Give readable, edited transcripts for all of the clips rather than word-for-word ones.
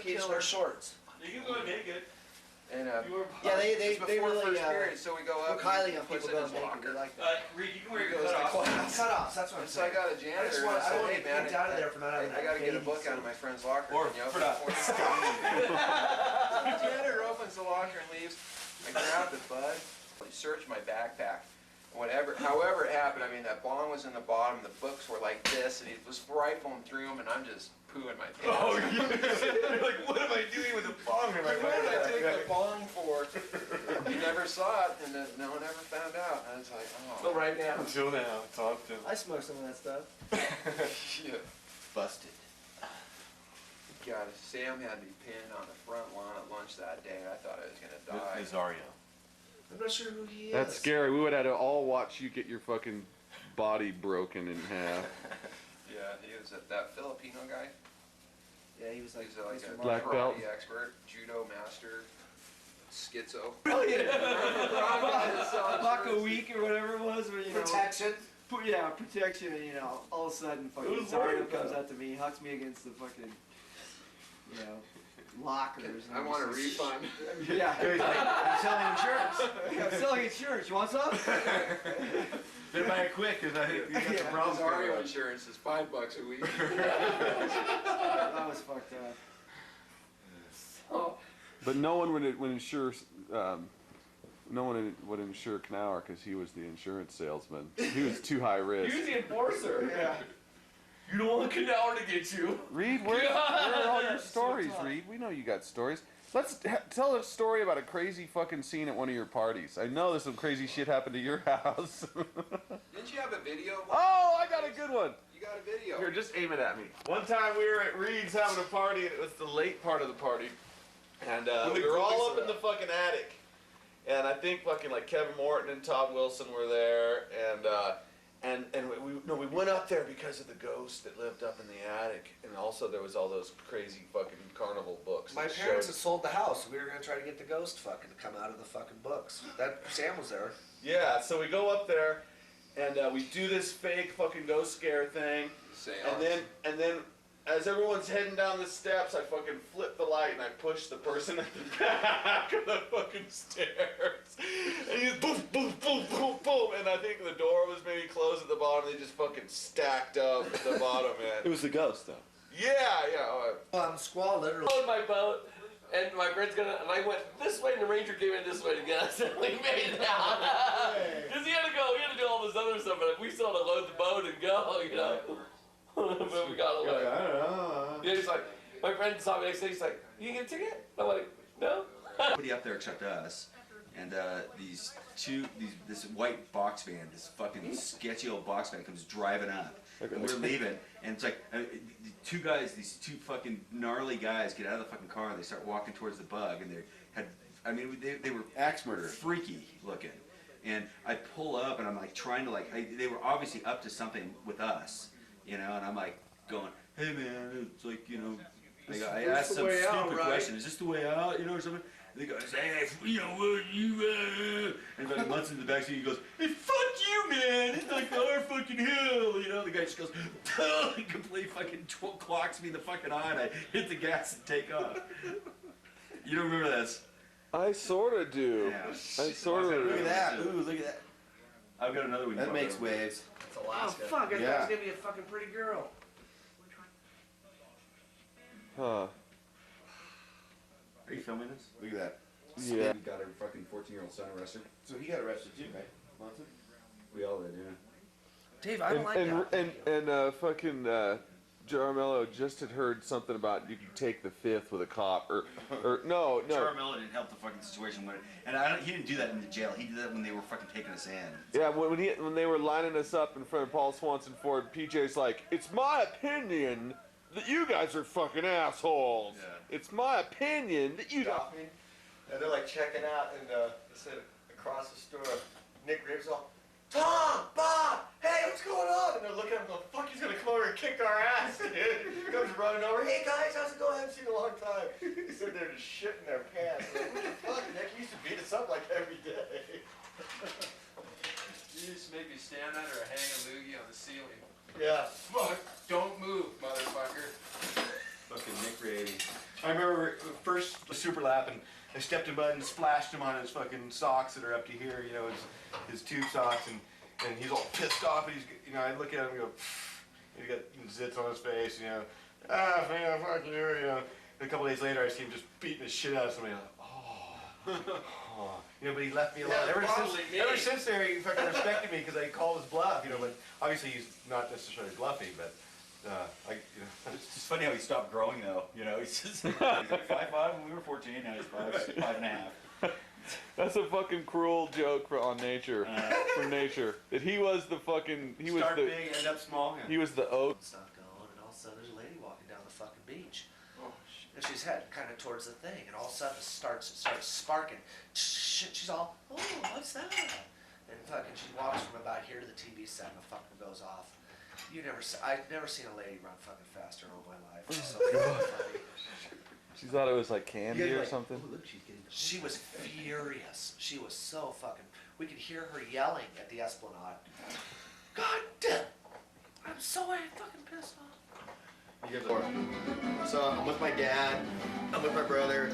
kids wear shorts. You can go naked. And yeah, they before really first period, so we go up. highly on puts people it in going his naked. They locker. like that. Reed, you can wear your Goes to class. Cut-offs, that's what I'm So I saying. got a janitor. I don't want to hey, get man, kicked out of there for not having I got to get a babies. book out of my friend's locker. Or Can you for open it for me? The janitor opens the locker and leaves. I grabbed it, bud. He searched my backpack. However it happened, I mean, that bong was in the bottom, the books were like this, and he was rifling through them, and I'm just pooing my pants. Oh, you're like, what am I doing with a bong in my Like, what did I take backpack? the bong for? He never saw it, and then no one ever found out. And I was like, So oh. right now, Until now, it's all still. I smoke some of that stuff. Shit. Busted. God, Sam had me pinned on the front lawn at lunch that day. I thought I was going to die. Nazario. I'm not sure who he is. That's scary. We would have to all watch you get your fucking body broken in half. Yeah, he was that Filipino guy. Yeah, he was like, He's like a Black belt. karate expert, judo master, schizo. Oh yeah, Buck a week or whatever it was, where, you know, protection. protection, and, you know, all of a sudden, fucking Who's Zario worried comes about? up to me, hucks me against the fucking, you know, lockers. I want a refund. Yeah, I'm selling insurance. I'm selling insurance. You want some? Better buy it quick, because I think you got some problems. Zario insurance is $5 a week. That was fucked up. Oh, But no one would insure. No one would insure Knauer because he was the insurance salesman. He was too high risk. he was the enforcer. Yeah. You don't want Canal to get you. Reed, where are all your That's so stories, tough. Reed? We know you got stories. Let's tell a story about a crazy fucking scene at one of your parties. I know there's some crazy shit happened to your house. Didn't you have a video? Oh, I got a good one. You got a video. Here, just aim it at me. One time we were at Reed's having a party, and it was the late part of the party. And we were all up in the fucking attic. And I think fucking like Kevin Morton and Todd Wilson were there. And we went up there because of the ghost that lived up in the attic. And also there was all those crazy fucking carnival books. My that parents showed- had sold the house. We were gonna try to get the ghost fucking to come out of the fucking books. That Sam was there. Yeah, so we go up there, and we do this fake fucking ghost scare thing. Seance. And then as everyone's heading down the steps, I fucking flip the light and I push the person at the back of the fucking stairs. And you boom, boom, boom, boom, boom. And I think the door was maybe closed at the bottom. They just fucking stacked up at the bottom, It man. was the ghost, though. Yeah. Squall literally. Rode my boat, and my friend's gonna, and I went this way, and the ranger came in this way to get us, and we made it out. Cause he had to do all this other stuff, but we still had to load the boat and go, you know. But we got away. I don't know. Yeah, he's like, my friend saw me next day, he's like, you get a ticket? I'm like, no. Nobody up there except us, and this white box van, this fucking sketchy old box van comes driving up, and we're leaving, and it's like these two fucking gnarly guys get out of the fucking car, and they start walking towards the bug, and they were Axe murder. freaky looking, and I pull up, and I'm like trying to they were obviously up to something with us, you know, and I'm like going, hey man, it's like, you know. I asked some stupid question. Is this the way out? You know, or something. And they go, hey, you know, what you? And fucking once in the backseat, he goes, hey, fuck you, man. It's like our fucking hill. You know, the guy just goes, he completely fucking clocks me in the fucking eye, and I hit the gas and take off. You don't remember this? I sort of do. Yeah. I sort of Look do. at that. Ooh, look at that. I've got another one. That makes waves. It's Alaska. Oh, fuck, I thought it Yeah. was gonna be a fucking pretty girl. Huh. Are you filming this? Look at that. Yeah. We got our fucking 14-year-old son arrested. So he got arrested too, right? Monson? We all did, yeah. Dave, I don't like that. And fucking Jaramello just had heard something about you could take the fifth with a cop or no. Charmella didn't help the fucking situation with it, and he didn't do that in the jail. He did that when they were fucking taking us in. Yeah, when they were lining us up in front of Paul Swanson Ford, PJ's like, it's my opinion that you guys are fucking assholes. Yeah. It's my opinion that you. Got me, and they're like checking out, and they said across the store, Nick Riggs all, Tom, Bob, hey, what's going on? And they're looking at him going, fuck, he's gonna come over and kick our ass, dude. He comes running over, hey guys, how's it going? I haven't seen you in a long time. He said they're just shitting their pants. Like, what the fuck, Nick? He used to beat us up like every day. You just make me stand under a hang of loogie on the ceiling. Yeah. Fuck, don't move, motherfucker. Fucking Nick Ray. I remember first super lap, and I stepped in mud and splashed him on his fucking socks that are up to here, you know, his tube socks, and he's all pissed off, and he's, you know, I look at him and go, he got zits on his face, you know, man, fuck you, you know. And a couple days later, I see him just beating the shit out of somebody, like, oh. You know, but he left me alone. Yeah, Ever since there, he fucking respected me because I called his bluff, you know, but obviously he's not necessarily bluffing, but, you know. It's just funny how he stopped growing though. You know, he's just he's like 5'5" when we were 14. Now he's 5'5". That's a fucking cruel joke on nature. From nature. That he was the fucking. He was Start the. big, end up small. He was the oak. Stuff going, and all of a sudden there's a lady walking down the fucking beach. And she's heading kind of towards the thing, and all of a sudden it starts sparking. She's all, oh, what's that? And fucking she walks from about here to the TV set, and the fucking goes off. I've never seen a lady run fucking faster in all my life. She's so fucking funny. She thought it was like candy or like, something. Oh, look, she's getting. She was furious. She was so fucking. We could hear her yelling at the Esplanade. God damn! I'm so fucking pissed off. So I'm with my dad, I'm with my brother,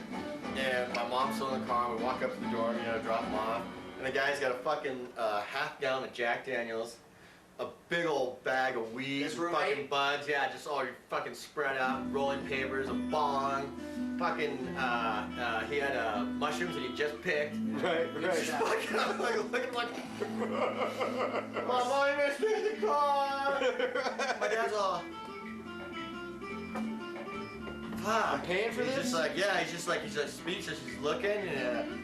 and my mom's still in the car. We walk up to the door, you know, drop him off, and the guy's got a fucking half gallon of Jack Daniels, a big old bag of weed, His fucking roommate? buds, yeah, just all your fucking spread out, rolling papers, a bong, fucking, he had mushrooms that he just picked. Right. Just fucking, I'm like, looking like, Mom, I missed me in the car. My dad's all, fuck. I'm paying for He's this? just like, yeah, he's like speechless, he's looking, and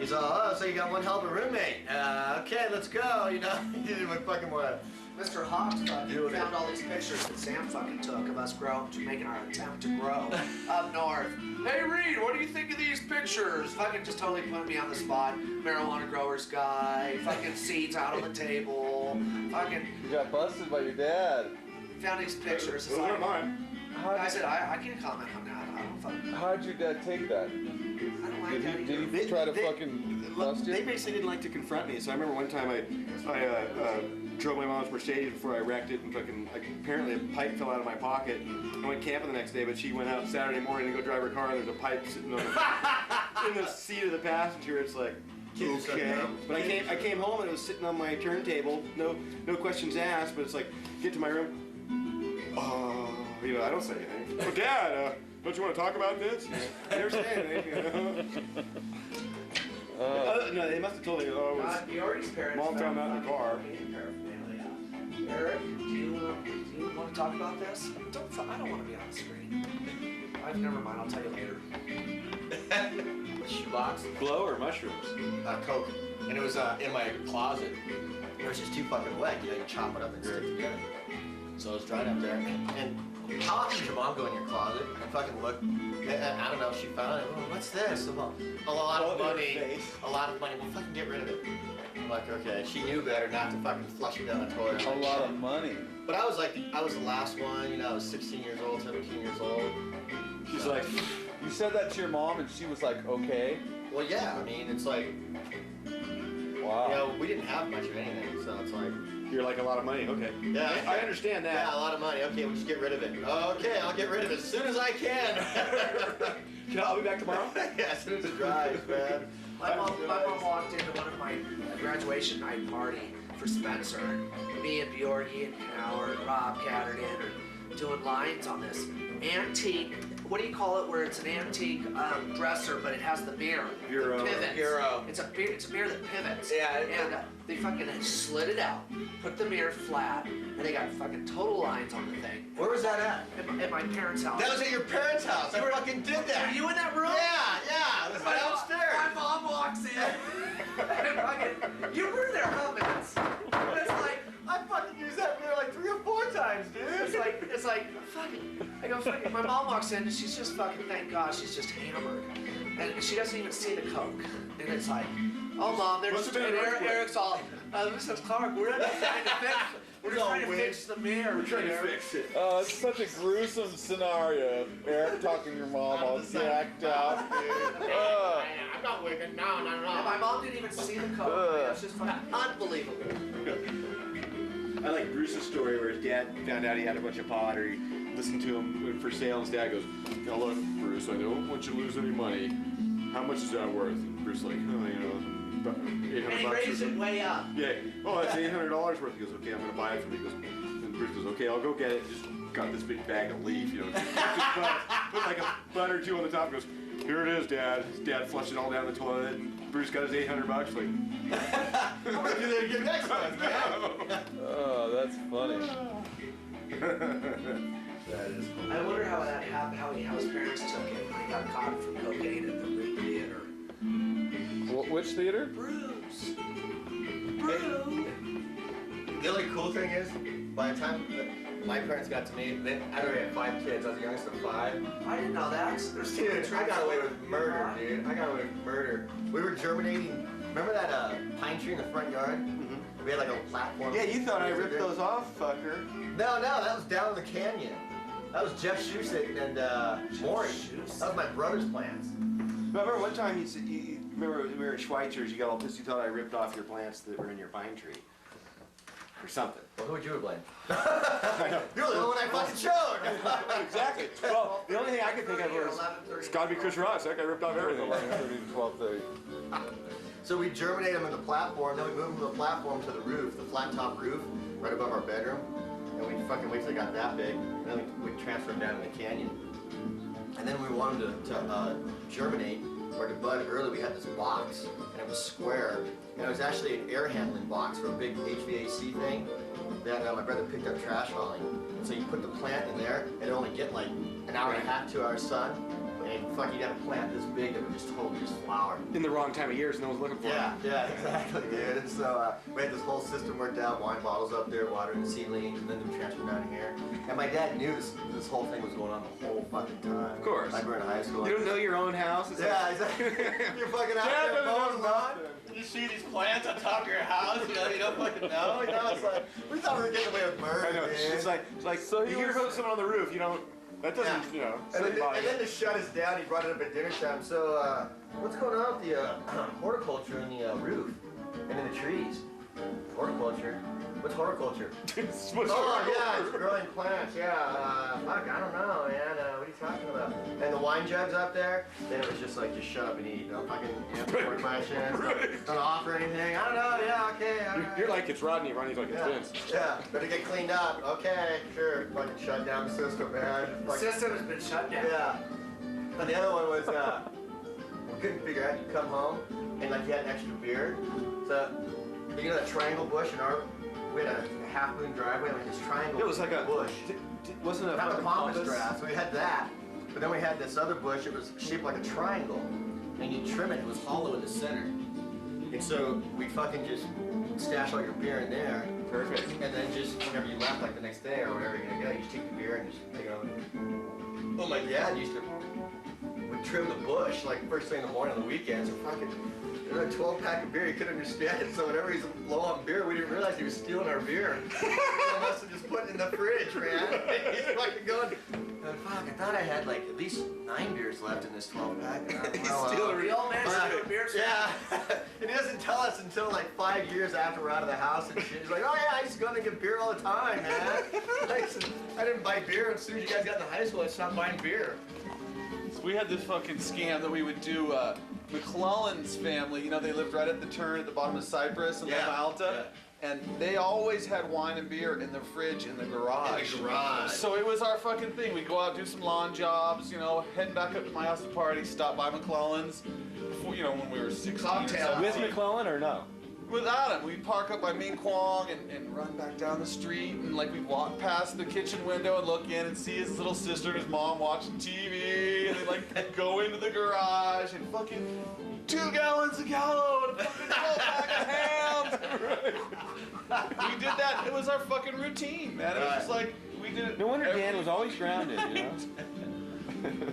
he's all, oh, so you got one hell of a roommate. Okay, let's go, you know? He didn't even fucking want to. Mr. Hawks Doing found all these pictures that Sam fucking took of us making our attempt to grow up north. Hey Reed, what do you think of these pictures? Fucking just totally put me on the spot. Marijuana growers guy, fucking seeds out on the table, fucking You got busted by your dad. found these pictures. It's Those like, aren't mine. I said, I can't comment on that. I don't fucking, How'd your dad take that? I don't like Did that he, either. did he try to fucking bust They you? basically didn't like to confront me, so I remember one time I drove my mom's Mercedes before I wrecked it, and fucking apparently a pipe fell out of my pocket. I went camping the next day, but she went out Saturday morning to go drive her car, and there's a pipe sitting on in the seat of the passenger. It's like, okay. But I came home and it was sitting on my turntable. No questions asked. But it's like, get to my room. Oh, you know, I don't say anything. Oh, Dad, don't you want to talk about this? I never say anything. You know? No, they must have told me. Oh, it was, Biori's parents. Mom found out in the car. Eric, do you want to talk about this? I don't want to be on the screen. Never mind, I'll tell you later. Shoebox, blow or mushrooms? Coke, and it was in my closet. It was just too fucking wet. You know, you chop it up and stick it together. So it was dried up there. And how often does your mom go in your closet and fucking look? I don't know. She found it. Oh, what's this? I'm all, a lot of money. A lot of money. Well, fucking get rid of it. I'm like, okay. She knew better not to fucking flush it down the toilet. A lot of money. But I was the last one. You know, I was 16 years old, 17 years old. She's like, you said that to your mom, and she was like, okay. Well, yeah. I mean, it's like, Wow. you know, we didn't have much of anything, so it's like. You're like a lot of money. Okay. Yeah, I understand that. Yeah, a lot of money. Okay, we'll just get rid of it. Okay, I'll get rid of it as soon as I can. I'll be back tomorrow. Yeah, as soon as it dries, man. My mom walked into one of my graduation night party for Spencer. Me and Bjorky and Howard and Rob catered in and doing lines on this antique. What do you call it? Where it's an antique dresser, but it has the mirror. Bureau. That pivots. Bureau. It's a mirror that pivots. Yeah. And they fucking slid it out, put the mirror flat, and they got fucking total lines on the thing. Where was that at? At my parents' house. That was at your parents' house. I fucking did that. Were you in that room? Yeah. It was downstairs. My mom walks in. And fucking, you were there, huh, Vince? And it's like, I fucking used that mirror like 3 or 4 times, dude. it's like, fucking. I go, fucking. My mom walks in and she's just fucking, thank God, she's just hammered, and she doesn't even see the Coke. And it's like, oh, Mom, there's. Must have been And an earthquake. Eric's all, this is Clark. We're just trying to fix. We're just trying to fix the mirror. We're trying to Eric." fix it. Oh, it's such a gruesome scenario. Eric talking to your mom all jacked up, dude. I'm not wicked. No. And my mom didn't even see the Coke. It was just fucking unbelievable. I like Bruce's story where his dad found out he had a bunch of pot, or he listened to him for sale, and his dad goes, "Now look, Bruce, I don't want you to lose any money. How much is that worth?" And Bruce like, "Oh, you know, about $800 And he bucks." raised it way up. Yeah. Oh, that's $800 worth. He goes, "Okay, I'm gonna buy it from you." He goes, and Bruce goes, "Okay, I'll go get it." Just got this big bag of leaf, you know, just put like a bun or two on the top. He goes, "Here it is, Dad." His dad flushed it all down the toilet. And Bruce got his $800. Like, I'm gonna do that again next month, man. Oh, that's funny. That is cool. I wonder how that happened, how his parents took him when he got caught for cocaine at the Root Theater. Which theater? Bruce. Bruce. The only cool thing is, by the time that my parents got to me, I already had 5 kids. I was the youngest of 5. I didn't know that. There's Dude, I got away with murder, dude. I got away with murder. We were germinating. Remember that pine tree in the front yard? Mm-hmm. We had like a platform. yeah, you thought I ripped those off, fucker. No, that was down in the canyon. That was Jeff Shusett and Maury. That was my brother's plants. But I remember one time you remember we were at Schweitzer's, you got all pissed, you thought I ripped off your plants that were in your pine tree. Or something. Well, who would you have blamed? I know. You're the one I fucking showed. Exactly. Well, the only thing I could think of was, it's gotta be Chris Ross. That guy ripped off everything. 11:30 to 12:30. So we germinate them in the platform, then we move them from the platform to the roof, the flat top roof, right above our bedroom. And we fucking wait till they got that big, and then we transfer them down in the canyon. And then we wanted to germinate or to bud early. We had this box, and it was square, and it was actually an air handling box for a big HVAC thing that my brother picked up trash hauling. And so you put the plant in there, and it only get like an hour and a half, 2 hours sun. And fucking you had a plant this big that would just totally just flower. In the wrong time of year, so no one's looking for it. Yeah, exactly, dude. And so we had this whole system worked out, wine bottles up there, watering the seedlings, and then them transferred down here. And my dad knew this whole thing was going on the whole fucking time. Of course. Like we're in high school. You don't know your own house? It's Yeah, exactly. You're fucking out there mowing the lawn. You see these plants on top of your house, you don't fucking know. You know, it's like, we thought we were getting away with murder, I know. man. It's like So you hear about someone on the roof, you don't, that doesn't, you know. And doesn't bother then, you. to shut us down, he brought it up at dinner time. So, what's going on with the horticulture in the roof and in the trees? Horticulture? What's horticulture? It's what's Oh, going yeah, on. it's growing plants, yeah. Fuck, I don't know, man. What are you talking about? And the wine jugs up there, then it was just like, just shut up and eat. Don't fucking answer more questions. Don't offer anything. I don't know, yeah, okay. All right. You're like, it's Rodney, Rodney's like, it's Yeah, Vince. yeah, better get cleaned up. Okay, sure. Fucking shut down the system, man. The system has been shut down. Yeah. And the other one was, we couldn't figure out, you come home, and like you had an extra beer. So, you know that triangle bush in our, we had a half-moon driveway, like this triangle It was like a bush. Wasn't it a Not the fucking palmas compass? grass, we had that. But then we had this other bush, it was shaped like a triangle. And you trim it, it was hollow in the center. And so we fucking just stash all your beer in there. Perfect. And then just whenever you left, like the next day or wherever you're gonna go, you just take the beer and just take it over. Oh, my dad used to, would trim the bush like first thing in the morning on the weekends. And fucking, there was a 12-pack of beer, he couldn't understand it. So whenever he's low on beer, we didn't realize he was stealing our beer. I must have just put it in the fridge, man. He's fucking going, oh, fuck, I thought I had like at least 9 beers left in this 12-pack. He's stealing The old man's doing beer. Yeah, and he doesn't tell us until like 5 years after we're out of the house and shit. He's like, oh yeah, I used to go in and get beer all the time, man. I didn't buy beer as soon as you guys got into high school. I stopped buying beer. So we had this fucking scam that we would do. McClellan's family, you know, they lived right at the turn at the bottom of Cypress in Yeah, Loma Alta. And they always had wine and beer in the fridge in the garage. In the garage. So it was our fucking thing. We'd go out, do some lawn jobs, you know, heading back up to my house to party, stop by McClellan's. Before, you know, when we were 16 Cocktail. or 17. With McClellan or no? Without him, we'd park up by Ming Kwong and run back down the street, and like we'd walk past the kitchen window and look in and see his little sister and his mom watching TV, and they'd like go into the garage and fucking 2 gallons of Gallo and a fucking 12-pack of hams. We did that. It was our fucking routine, man. It was just like we did it. No wonder every Dan was always grounded, you know?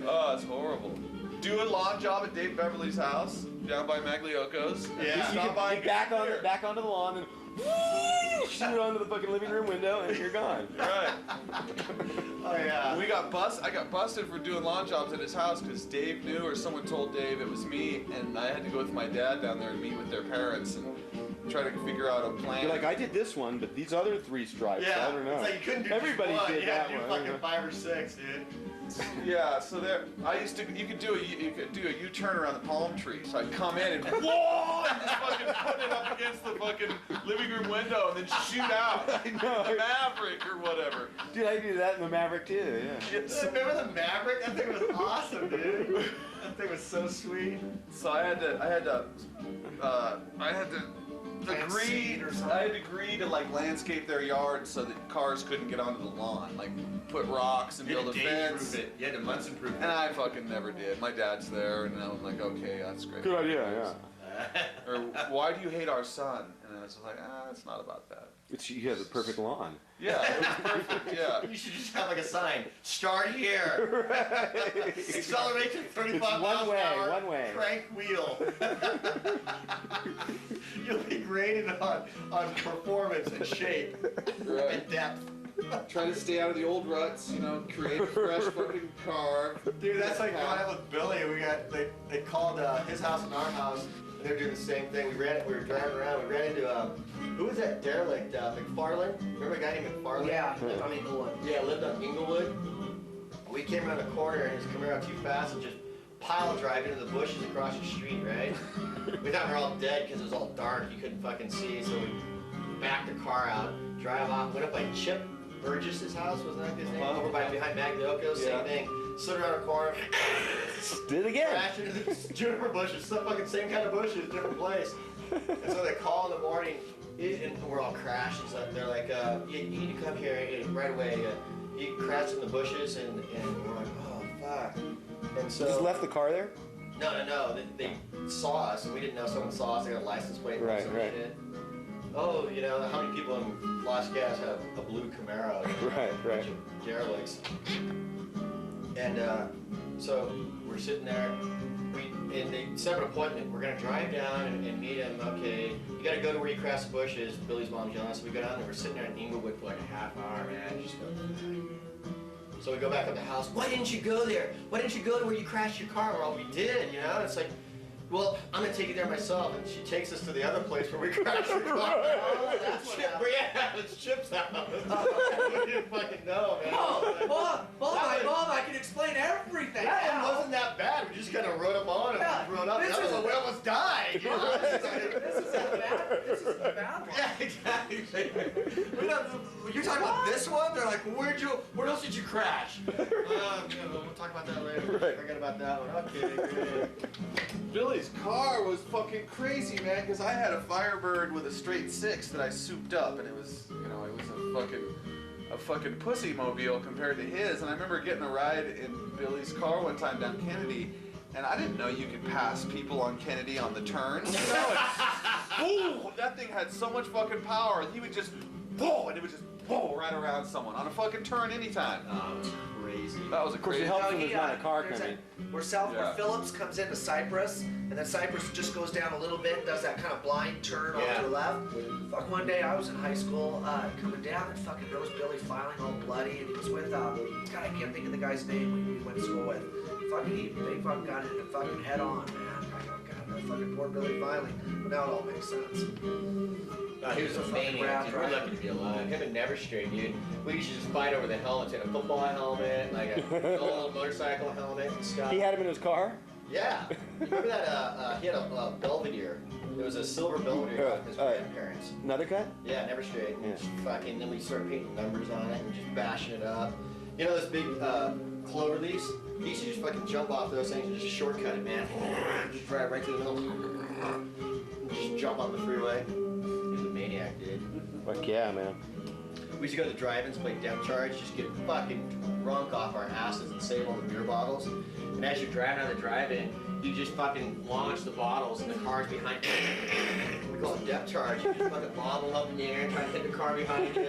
Oh, it's horrible. Do a lawn job at Dave Beverly's house down by Maglioco's. Yeah. You Stop can back onto the lawn and shoot it onto the fucking living room window and you're gone. Right. Oh yeah. I got busted for doing lawn jobs at his house because Dave knew, or someone told Dave it was me, and I had to go with my dad down there and meet with their parents. And try to figure out a plan. You're like, I did this one, but these other 3 stripes, I don't know. It's like you couldn't do Everybody just one. did You had that to do one. fucking 5 or 6, dude. Yeah, so there, you could do a U-turn around the palm tree. So I'd come in and whoa, and just fucking put it up against the fucking living room window and then shoot out. I know. The Maverick or whatever. Dude, I do that in the Maverick too, yeah. Remember the Maverick? That thing was awesome, dude. That thing was so sweet. So I had to agree to like landscape their yard so that cars couldn't get onto the lawn, like put rocks and build a fence. You had to Munson-proof it. And I fucking never did. My dad's there, and I'm like, okay, that's great. Good idea, yeah. Or why do you hate our son? And I was like, it's not about that. You have the perfect lawn. Yeah, it was perfect. Yeah. You should just have like a sign. Start here. Accelerate to 35 miles One an hour. way, one way. Crank wheel. You'll be graded on performance and shape and depth. Try to stay out of the old ruts, create a fresh fucking car. Dude, that's like going out with Billy. They called his house and our house, and they're doing the same thing. We were driving around. We ran into who was that derelict? McFarland. Remember a guy named McFarland? Yeah, lived on Inglewood. Yeah, lived on Inglewood. We came around the corner and he was coming around too fast and just pile drive into the bushes across the street, right? We thought we were all dead because it was all dark. You couldn't fucking see, so we backed the car out, drive off, went up by Chip Burgess's house, wasn't that his name? Over by behind Magliocco, same thing. Slid around a corner, Did it again. crashed into the juniper bushes, same kind of bushes, different place. And so they call in the morning, and we're all crashed. And so they're like, you need to come here right away. He crashed in the bushes, and we're like, oh fuck. And so Just left the car there? no. They saw us, and we didn't know someone saw us. They got a license plate and Right. shit. Oh, how many people in Las Vegas have a blue Camaro? Right. Bunch of derelicts. And so we're sitting there. And they set an appointment. We're gonna drive down and meet him. Okay, you gotta go to where you cross the bushes. Billy's mom's yelling. So we go down there. We're sitting there in Inglewood for like a half hour, man. Just go. So we go back up the house. Why didn't you go there? Why didn't you go to where you crashed your car? Well, we did, And it's like, well, I'm gonna take you there myself. And she takes us to the other place where we crashed the car. Oh, that's what happened. Yeah, it's Chip's house. We didn't fucking know, man. Mom, I can explain everything. That one wasn't that bad. We just kind of wrote him on and rode up. That was we almost died. This is a bad one. Yeah, exactly. You're talking about this one? They're like, where else did you crash? We'll talk about that later. Right. Forget about that one. Okay, great. Billy's car was fucking crazy, man, because I had a Firebird with a straight 6 that I souped up, and it was, a fucking pussy mobile compared to his. And I remember getting a ride in Billy's car one time down Kennedy, and I didn't know you could pass people on Kennedy on the turns. Boom! That thing had so much fucking power, and he would just, boom, and it would just, boom, right around someone on a fucking turn anytime. Oh, it's crazy. That was a Of course, crazy. it helps when there's not a car There's coming. where Phillips comes into Cypress, and then Cypress just goes down a little bit, does that kind of blind turn off to the left. Fuck, one day I was in high school, coming down, and fucking there was Billy filing all bloody, and he was with, God, I can't think of the guy's name we went to school with. Fucking, they fucking got it fucking head on, man. God, that fucking poor Billy filing. Now it all makes sense. He was a maniac, dude. We're lucky to be alive. Him and Never Straight, dude. We used to just fight over the helmets. He had a football helmet, like a old motorcycle helmet and stuff. He had him in his car? Yeah. Remember that, he had a Belvedere. It was a silver Belvedere from his grandparents. Another cut? Yeah, Never Straight. Yeah. Just fucking, then we started painting numbers on it and just bashing it up. You know those big clover leaves? He used to just fucking jump off those things and just shortcut it, man. Just drive right through the middle. And just jump on the freeway. He was a maniac, dude. Fuck yeah, man. We used to go to the drive-ins, play depth charge, just get fucking drunk off our asses and save all the beer bottles. And as you're driving out of the drive-in, you just fucking launch the bottles and the car's behind you. We call it depth charge. You just fucking lob them up in the air and try to hit the car behind you.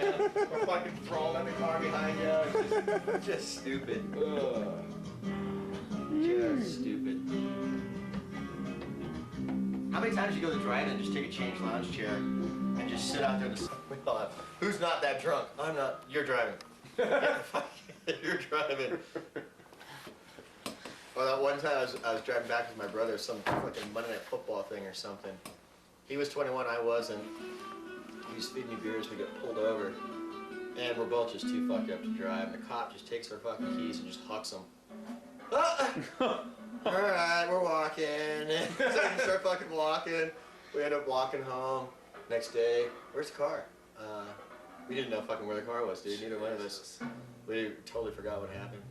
Or fucking throw them at the car behind you. It's just stupid. Just stupid. How many times you go to the drive-in and just take a change lounge chair and just sit out there in the sun? Who's not that drunk? I'm not. You're driving. You're driving. Well, that one time I was driving back with my brother, some fucking Monday Night Football thing or something. He was 21, I wasn't. He was feeding me beers, we got pulled over. And we're both just too fucked up to drive. And the cop just takes our fucking keys and just hucks them. Alright, we're walking. So we start fucking walking. We end up walking home. Next day, where's the car? We didn't know fucking where the car was, dude. Neither one of us. We totally forgot what happened.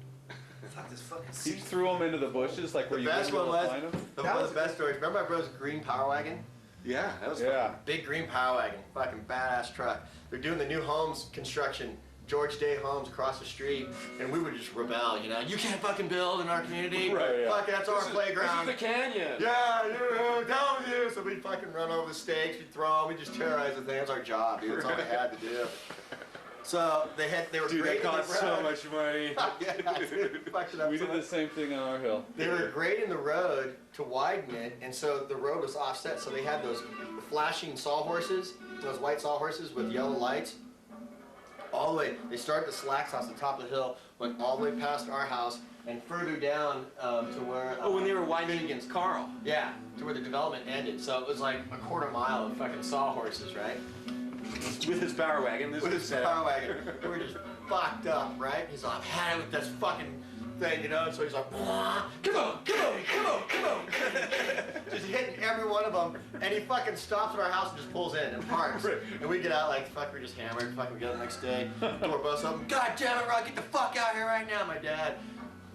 Fuck this fucking He seat. threw them into the bushes, like where The you best wouldn't one be able was, to find them. one of the best stories. Remember my brother's green Power Wagon? Yeah, that was Yeah. Big green Power Wagon, fucking badass truck. They're doing the new homes construction, George Day Homes across the street, and we would just rebel, you know? You can't fucking build in our community. Right, yeah. Fuck, that's our playground. This is the canyon. Yeah, you, down with you. So we'd fucking run over the stakes, we'd throw them, we'd just terrorize the thing. That's our job, dude. That's all they had to do. So they were Dude, great. that cost so much money. Yeah, dude, fucked it up We so did much. the same thing on our hill. They were grading the road to widen it, and so the road was offset. So they had those flashing sawhorses, those white sawhorses with yellow lights. All the way, they started the slacks house at the top of the hill, went all the way past our house, and further down to where. Oh, when they were widening Finnegan's. Carl. Yeah, to where the development ended. So it was like a quarter mile of fucking sawhorses, right? With his Power Wagon. This With was his set Power up. Wagon. We were just fucked up, right? He's like, I've had it with this fucking thing, you know? And so he's like, come on, come on, come on, come on. Just hitting every one of them. And he fucking stops at our house and just pulls in and parks. And we get out like, fuck, we're just hammered. Fuck, we get out the next day. Door busts open. God damn it, Rod, get the fuck out here right now, my dad.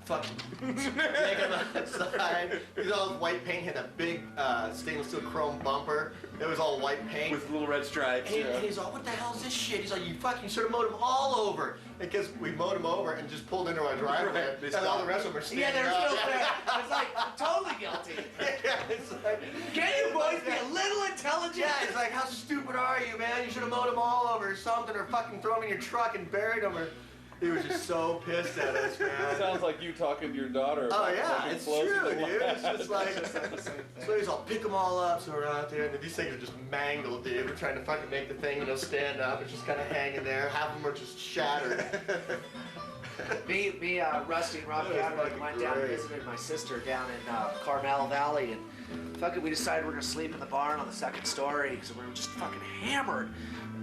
Fucking take him outside. He's all white paint, had a big stainless steel chrome bumper. It was all white paint. With little red stripes. And he's like, what the hell is this shit? He's like, you fucking should have mowed him all over. Because we mowed him over and just pulled into our driveway. Right, And all the rest of them are standing Yeah, there's up. no fair. It's like, I'm totally guilty. Yeah, it's like, Can you boys be a little intelligent? yeah, it's like, how stupid are you, man? You should have mowed him all over or something, or fucking throw him in your truck and buried him, or... He was just so pissed at us, man. Sounds like you talking to your daughter. Oh about yeah, fucking it's closing true, the dude. line. It's just like, so he's all, pick them all up, so we're out there, and these things are just mangled, dude. We're trying to fucking make the thing, you know, stand up. It's just kind of hanging there. Half of them are just shattered. Me, Rusty and Rob That was Cadway fucking went down and great. visited my sister down in Carmel Valley, and fucking we decided we're gonna sleep in the barn on the second story because we were just fucking hammered,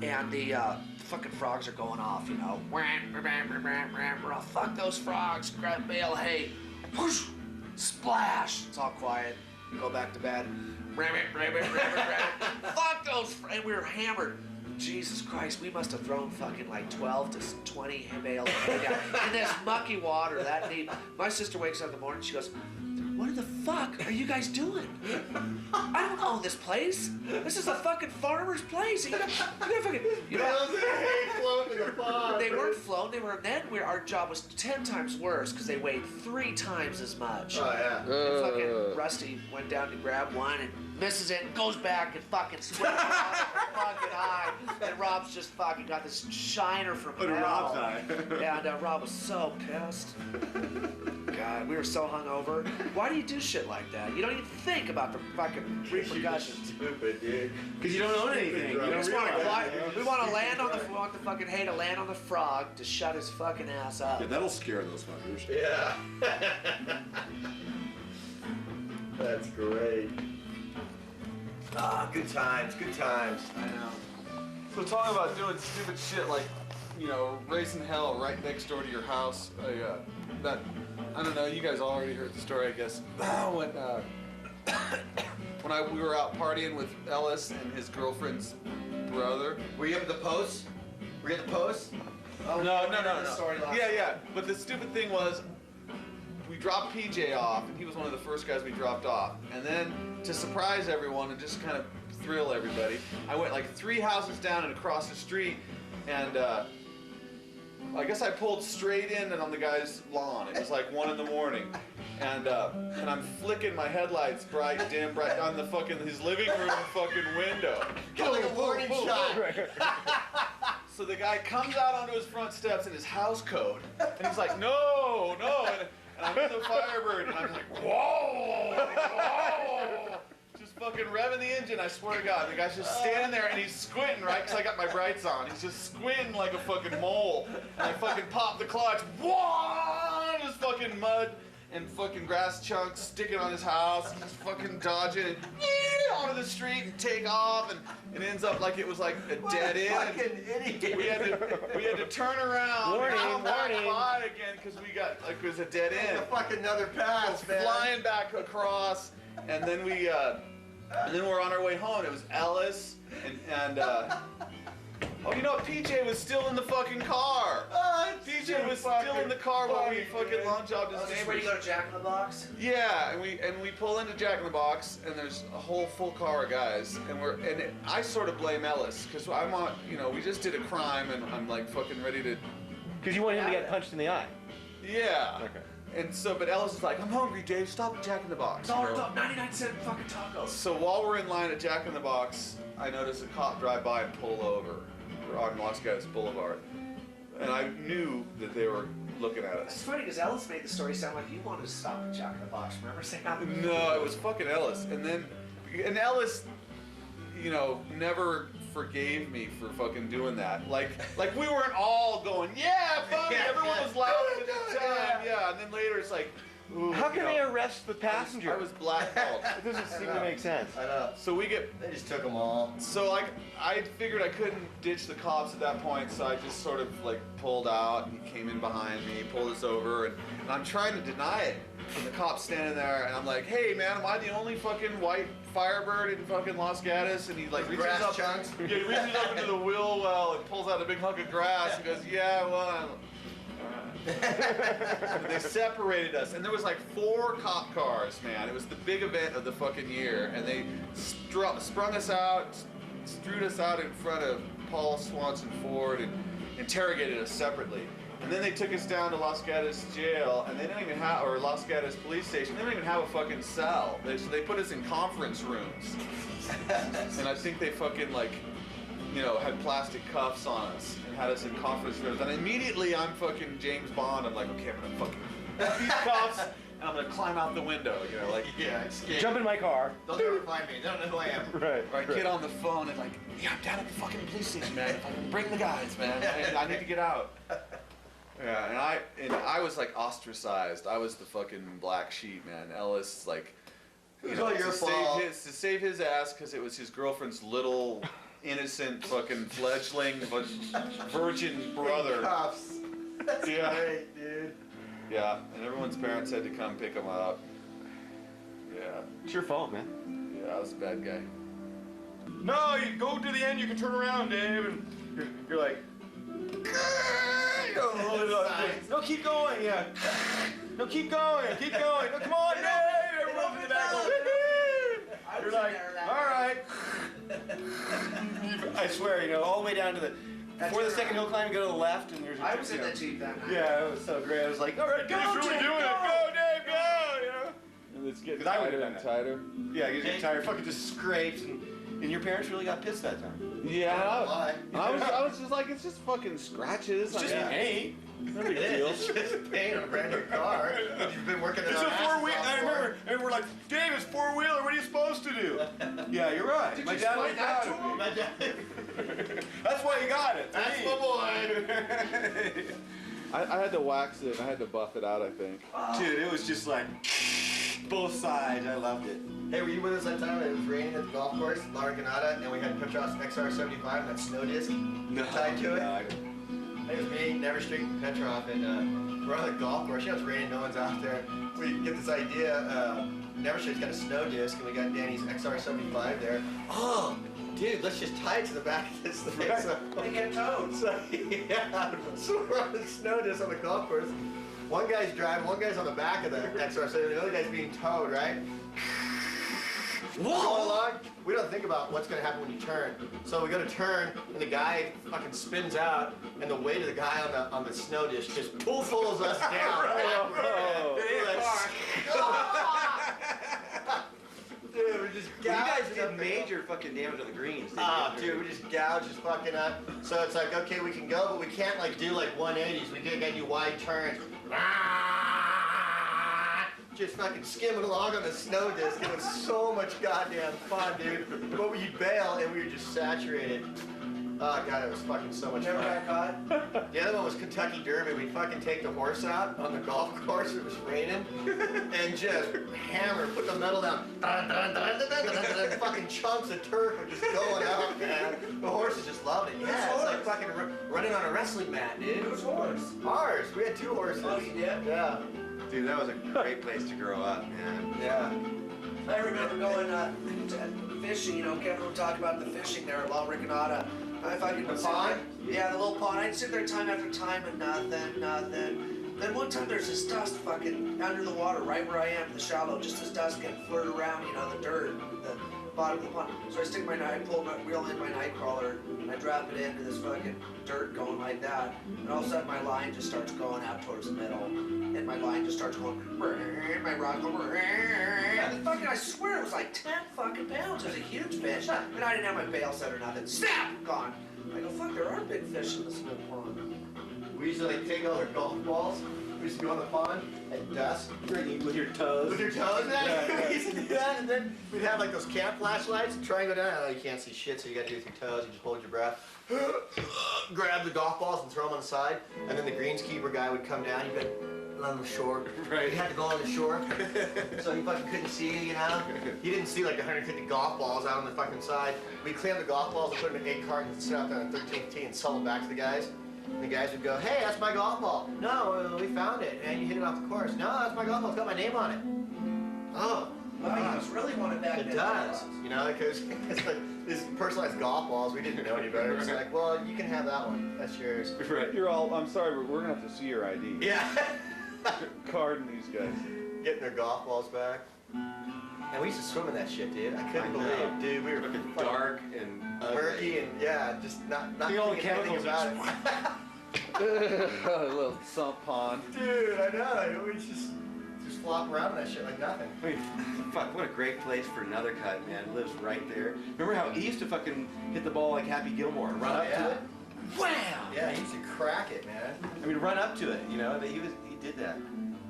and the fucking frogs are going off, you know. We're all, fuck those frogs, grab bale of hay, whoosh, splash. It's all quiet. We go back to bed. Fuck those, and we were hammered. Jesus Christ, we must have thrown fucking like 12 to 20 bales of hay down in this mucky water that deep. My sister wakes up in the morning, she goes, what the fuck are you guys doing? I don't own this place. This is a fucking farmer's place. You gotta fucking, you know, Bales of hay floating in the pond. they weren't flown, they were, then our job was 10 times worse because they weighed 3 times as much. Oh yeah. And fucking Rusty went down to grab one and misses it and goes back and fucking swings it off her fucking eye. And Rob's just fucking got this shiner from Under hell. Rob's eye. Yeah, and Rob was so pissed. God, we were so hungover. Why do you do shit like that? You don't even think about the fucking repercussions. Stupid, dude. Because you don't own anything. You We don't just wanna realize. fly, we want to land on we want the fucking hay to land on the frog to shut his fucking ass up. Yeah, that'll scare those fuckers. Yeah. That's great. Ah, good times, good times. I know. So talking about doing stupid shit like, you know, raising hell right next door to your house. I don't know. You guys already heard the story, I guess. When we were out partying with Ellis and his girlfriend's brother. Were you up at the post? Were you at the post? Oh, No. Story last Yeah. But the stupid thing was, we dropped PJ off, and he was one of the first guys we dropped off. And then to surprise everyone and just kind of thrill everybody, I went like 3 houses down and across the street, and I guess I pulled straight in and on the guy's lawn. It was like 1 a.m. And I'm flicking my headlights bright on the fucking his living room fucking window. Get like a warning shot. So the guy comes out onto his front steps in his house coat, and he's like, no, and I'm in the Firebird, and I'm like, whoa, just fucking revving the engine, I swear to God. The guy's just standing there, and he's squinting, right, because I got my brights on. He's just squinting like a fucking mole, and I fucking pop the clutch, whoa, just fucking mud and fucking grass chunks sticking on his house, and he's fucking dodging, and onto the street and take off, and it ends up like it was like a dead end. Fucking idiot. We had to turn around Warning, and come back warning. by again because we got like it was a dead end. The fucking another pass, man. Flying back across, and then we're on our way home. It was Ellis and oh, you know what? PJ was still in the fucking car. PJ was still in the car while we fucking long jobbed his Oh, is this where you neighbors. go to Jack in the Box? Yeah, and we pull into Jack in the Box, and there's a whole full car of guys, and I sort of blame Ellis because I'm on, we just did a crime, and I'm like fucking ready to. Because you want him to get punched in the eye. Yeah. Okay. And so, but Ellis is like, I'm hungry, Dave. Stop at Jack in the Box. $1, 99-cent fucking tacos. So while we're in line at Jack in the Box, I notice a cop drive by and pull over. We're on Las Gatos Boulevard. And I knew that they were looking at It's us. funny because Ellis made the story sound like you wanted to stop at Jack in the Box. Remember saying that? No, it was fucking Ellis. And Ellis, never forgave me for fucking doing that. Like we weren't all going, yeah, fuck it. Everyone was laughing at the time. Yeah, and then later it's like, ooh, How can they arrest the passenger? I was blackballed. It doesn't seem to make sense. I know. So we get They just took them all. So I figured I couldn't ditch the cops at that point, so I just sort of like pulled out and he came in behind me, pulled us over, and I'm trying to deny it. And the cop's standing there, and I'm like, hey man, am I the only fucking white Firebird in fucking Los Gatos? And he like reaches Grass up, chunks. yeah, he reaches up into the wheel well and pulls out a big hunk of grass and goes, yeah, well, they separated us, and there was like 4 cop cars, man. It was the big event of the fucking year, and they sprung us out, strewed us out in front of Paul Swanson Ford, and interrogated us separately. And then they took us down to Los Gatos jail, and they didn't even have, or Los Gatos police station. They didn't even have a fucking cell. So they put us in conference rooms, and I think they fucking had plastic cuffs on us and had us in conference rooms. And immediately I'm fucking James Bond. I'm like, okay, I'm gonna fucking these cuffs, and I'm gonna climb out the window. Yeah, escape. Jump in my car. They'll never find me. They don't know who I am. Right. Or I get on the phone and like, yeah, I'm down at the fucking police station, man. If I can bring the guys, man, I need to get out. Yeah, and I was like ostracized. I was the fucking black sheep, man. Ellis It was all your fault. to save his ass because it was his girlfriend's little innocent fucking fledgling virgin brother. Cops. That's Yeah. great, dude. Yeah, and everyone's parents had to come pick him up. Yeah, It's your fault, man. yeah, I was a bad guy. No, you go to the end, you can turn around, Dave. And you're like, no, keep going, yeah. No, keep going. No, come on, Dave. Everyone's in the back. You're like, all right. I swear, all the way down to the, before the second hill climb, you go to the left, and there's a I was in the Jeep that night. Yeah, it was so great. I was like, all right, go, He's really Dave, doing go. it. Go, Dave, go! And it's getting 'Cause I would've tighter done and that. tighter. Yeah, you get tired, fucking just scrapes, and your parents really got pissed that time. Yeah, Why? I was just like, it's just fucking scratches. It's just paint. No big It deal. is. It's just paint on a brand new car. You've been working it It's on a four-wheel. asphalt I for. remember, and we're like, Dave, it's four-wheeler. What are you supposed to do? Yeah, you're right. Did My you dad explain was that proud to of me. My dad. That's why you got it. That's my boy. I had to wax it. I had to buff it out, I think. Dude, it was just like both sides. I loved it. Hey, were you with us that time it was raining at the golf course, La Granada, and we had Petros XR75 and that snow disc tied to it? No, It was me, Never Street, and Petrov, and we're on the golf course. It's raining, no one's out there. We get this idea. Never Street's got a snow disc, and we got Danny's XR75 there. Oh, dude, let's just tie it to the back of this thing. Right. So, They get towed. so, yeah, so we're on the snow disc on the golf course. One guy's driving, one guy's on the back of the XR75, the other guy's being towed, right? Going along, we don't think about what's gonna happen when you turn. So we go to turn, and the guy fucking spins out, and the weight of the guy on the snow disc just pulls us down. Oh. Dude, we just You guys gouged did up the- major fucking damage on the greens. didn't Ah, you? dude, we just gouged his fucking up. So it's like, okay, we can go, but we can't do 180s. We gotta do wide turns. Just fucking skimming along on the snow disc. It was so much goddamn fun, dude. But we'd bail and we were just saturated. Oh god, it was fucking so much Never fun. got caught? The other one was Kentucky Derby. We'd fucking take the horse out on the golf course. It was raining, and just hammer, put the metal down. Dun, dun, dun, dun, dun, dun, dun, dun, fucking chunks of turf were just going out, man. The horses just loved it. Yeah, it's like fucking running on a wrestling mat, dude. Whose horse? Ours. We had 2 horses. Oh, you did? Yeah. Dude, that was a great place to grow up, man. Yeah. I remember going fishing, you know, Kevin would talk about the fishing there at La Ricanata. I fucking The would sit pond? there- Yeah, the little pond. I'd sit there time after time and nothing. Then one time there's this dust fucking under the water right where I am, the shallow, just this dust getting flirted around, you know, the dirt, the bottom of the pond. So I stick my knife, pull my reel in my night crawler, and I drop it into this fucking dirt going like that. And all of a sudden my line just starts going out towards the middle. And my line just starts going, my rod going, and fucking, I swear it was like 10 fucking pounds. It was a huge fish. And I didn't have my bail set or nothing. Snap! Gone. I go, fuck, there are big fish in this little pond. We used to like take all our golf balls. We used to go in the pond at dusk. With your toes. With your toes, man. We used to do that, and then we'd have like those camp flashlights and try and go down. Oh, you can't see shit, so you gotta do it with your toes. You just hold your breath. Grab the golf balls and throw them on the side, and then the greenskeeper guy would come down. He'd be on the shore. Right. He had to go on the shore, so he fucking couldn't see you, you know? He didn't see like 150 golf balls out on the fucking side. We'd clean up the golf balls and put them in 8 cartons and sit out there on the 13th tee and sell them back to the guys. And the guys would go, hey, that's my golf ball. No, we found it, and you hit it off the course. No, that's my golf ball. It's got my name on it. Oh. Wow, you must really want it back It then. does, you know, because it's like these personalized golf balls. We didn't know any better. It's like, well, you can have that one. That's yours. Right. You're all. I'm sorry, but we're gonna have to see your ID. Yeah. Carding these guys. Getting their golf balls back. And we used to swim in that shit, dude. I couldn't I know. believe, dude. We were Fucking fucking dark and murky and yeah, just not See all the thinking anything chemicals about it. A little sump pond. Dude, I know. We just flop around in that shit like nothing. I mean, fuck, what a great place for another cut, man. It lives right there. Remember how he used to fucking hit the ball like Happy Gilmore, run up to it? Wow! Yeah, he used to crack it, man. I mean, run up to it, you know, he did that.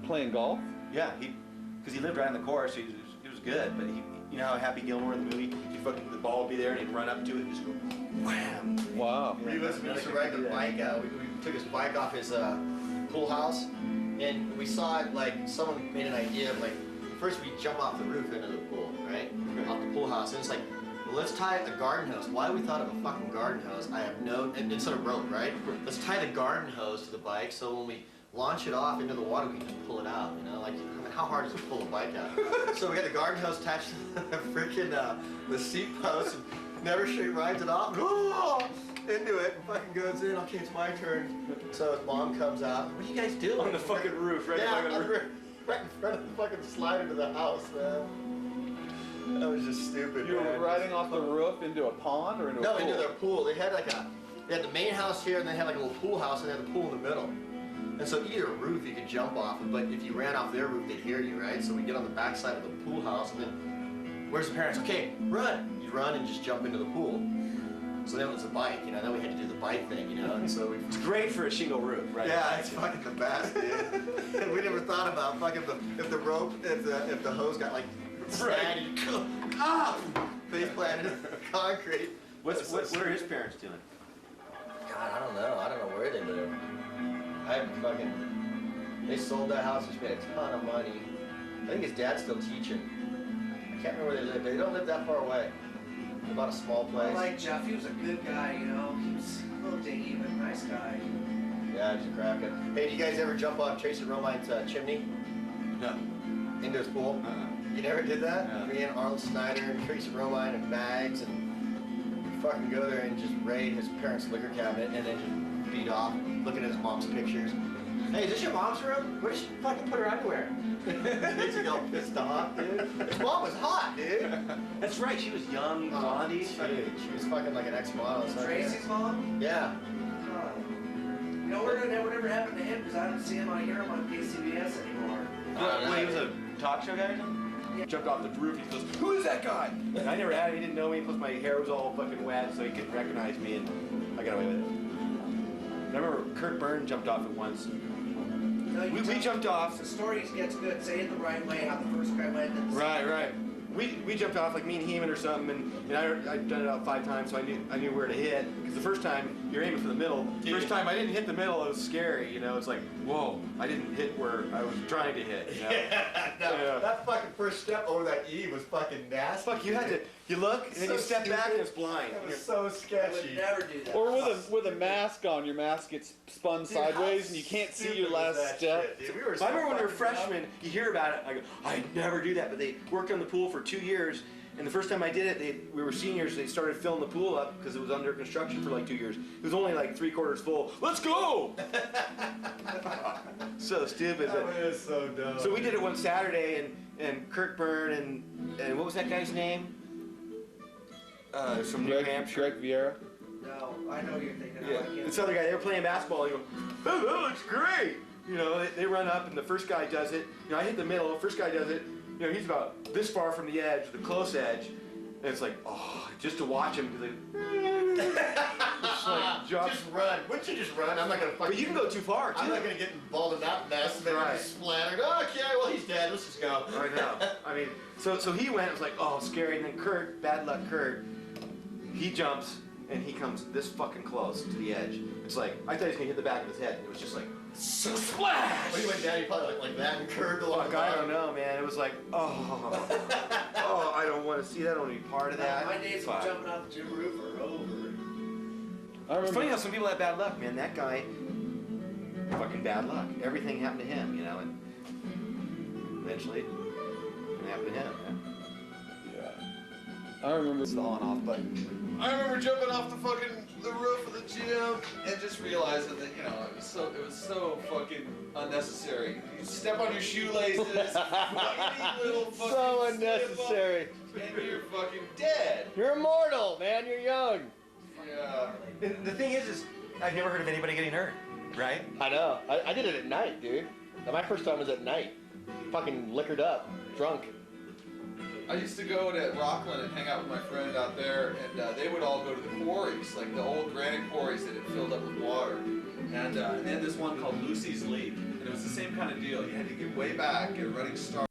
Playing golf? Yeah, because he lived right on the course, so he was good, but you know how Happy Gilmore in the movie, the ball would be there and he'd run up to it and just go, wham! Wow. We used to ride the bike out. We took his bike off his pool house, and we saw it like someone made an idea of like, first we jump off the roof into the pool, right? Off the pool house, and it's like, well, let's tie a garden hose. Why we thought of a fucking garden hose, I have no, and instead of rope, right? Let's tie the garden hose to the bike so when we launch it off into the water, we can pull it out, you know? Like, I mean, how hard is it to pull a bike out? So we had the garden hose attached to the freaking, the seat post, and never straight rides it off, into it, and fucking goes in, okay, it's my turn. So his mom comes out, what are you guys doing? on the fucking roof, right? Yeah, on the roof. right in front of the fucking slide into the house, man. That was just stupid, You were man. riding off the roof into a pond or into a No, pool? into their pool. They had they had the main house here, and they had like a little pool house, and they had the pool in the middle. And so either roof you could jump off of, but if you ran off their roof, they'd hear you, right? So we get on the back side of the pool house, and then, where's the parents? Okay, run. You run and just jump into the pool. So then it was a bike, you know, then we had to do the bike thing, you know, and so we... It's great for a shingle roof, right? Yeah, it's fucking the best, dude. We never thought about fucking if the rope, if the hose got like snag, and you face planted in the concrete. What are his parents doing? God, I don't know. I don't know where they live. They sold that house, just made a ton of money. I think his dad's still teaching. I can't remember where they live, but they don't live that far away. They bought a small I place. like Jeff. He was a good guy, you know. He was a little dingy, but a nice guy. Yeah, just cracking. Hey, do you guys ever jump off Tracy Romine's chimney? No. Into his pool? You never did that? No. Me and Arnold Snyder and Tracy Romine and Mags and we'd fucking go there and just raid his parents' liquor cabinet and then just beat off, looking at his mom's pictures. Hey, is this your mom's room? Where did she fucking put her underwear? Tracy got pissed off, dude. His mom was hot, dude. That's right. She was young, blondie. She was fucking like an ex-model. So Tracy's mom? Yeah. You know, whatever happened to him, because I don't see him on here on KCBS anymore. What, he was a talk show guy or something? Jumped off the roof, he goes, who is that guy? And I never had him, he didn't know me, plus my hair was all fucking wet, so he couldn't recognize me, and I got away with it. And I remember Kurt Byrne jumped off it once. No, We jumped off. The story gets good. Say it the right way, how the first guy went. And Right. we jumped off like me and Heeman or something, and I'd done it out 5 times, so I knew where to hit. Because the first time you're aiming for the middle. First time I didn't hit the middle, it was scary. You know, it's like, whoa, I didn't hit where I was trying to hit. You know? No, that fucking first step over that E was fucking nasty. Fuck, you look, and then So you step back and stupid. it's blind. That was so I would sketchy. never do that. Or with a mask on, your mask gets spun sideways and you can't see your last step. Shit, dude. We were so I remember when we were fucking dumb. freshmen, you hear about it, I go, I'd never do that, but they worked on the pool for 2 years, and the first time I did it, we were seniors, they started filling the pool up, because it was under construction for like 2 years. It was only like 3/4 full. Let's go! So stupid. That was so dumb. So we did it one Saturday, and Kirk Byrne, and what was that guy's name? From New Hampshire. Greg Vieira. No, I know you're thinking. Yeah, I can't. this other guy, they were playing basketball, and you go, oh, that looks great! You know, they run up, and the first guy does it. You know, I hit the middle, the first guy does it. You know, he's about this far from the edge, the close edge, and it's like, oh, just to watch him, because Just run. Wouldn't you just run? I'm not gonna fucking. but you can go too far, too. I'm not gonna get involved in that mess. And then Right. get splattered. Oh, okay, well he's dead. Let's just go. I know. I mean, so he went, it was like, oh, scary, and then Kurt, bad luck Kurt, he jumps, and he comes this fucking close to the edge. It's like, I thought he was gonna hit the back of his head, and it was just like, splash! When you went down, you probably like that and curved along Fuck, the I bottom. don't know, man. It was like, oh, I don't want to see that. I don't want to be part of that. My days of Fuck. jumping off the gym roof are over. I It's funny remember. how some people have bad luck, man. That guy, fucking bad luck. Everything happened to him, you know, and eventually, it happened to him, man. Yeah. I remember. Falling off, but I remember jumping off the roof of the gym and just realizing that, you know, it was so fucking unnecessary. You step on your shoelaces, fucking little fucking So slip unnecessary. up, and you're fucking dead. You're immortal, man. You're young. Yeah. and the thing is I've never heard of anybody getting hurt, right? I know. I did it at night, dude. My first time was at night. Fucking liquored up, drunk. I used to go to Rockland and hang out with my friend out there, and they would all go to the quarries, like the old granite quarries that had filled up with water. And they had this one called Lucy's Leap, and it was the same kind of deal. You had to get way back, get a running start.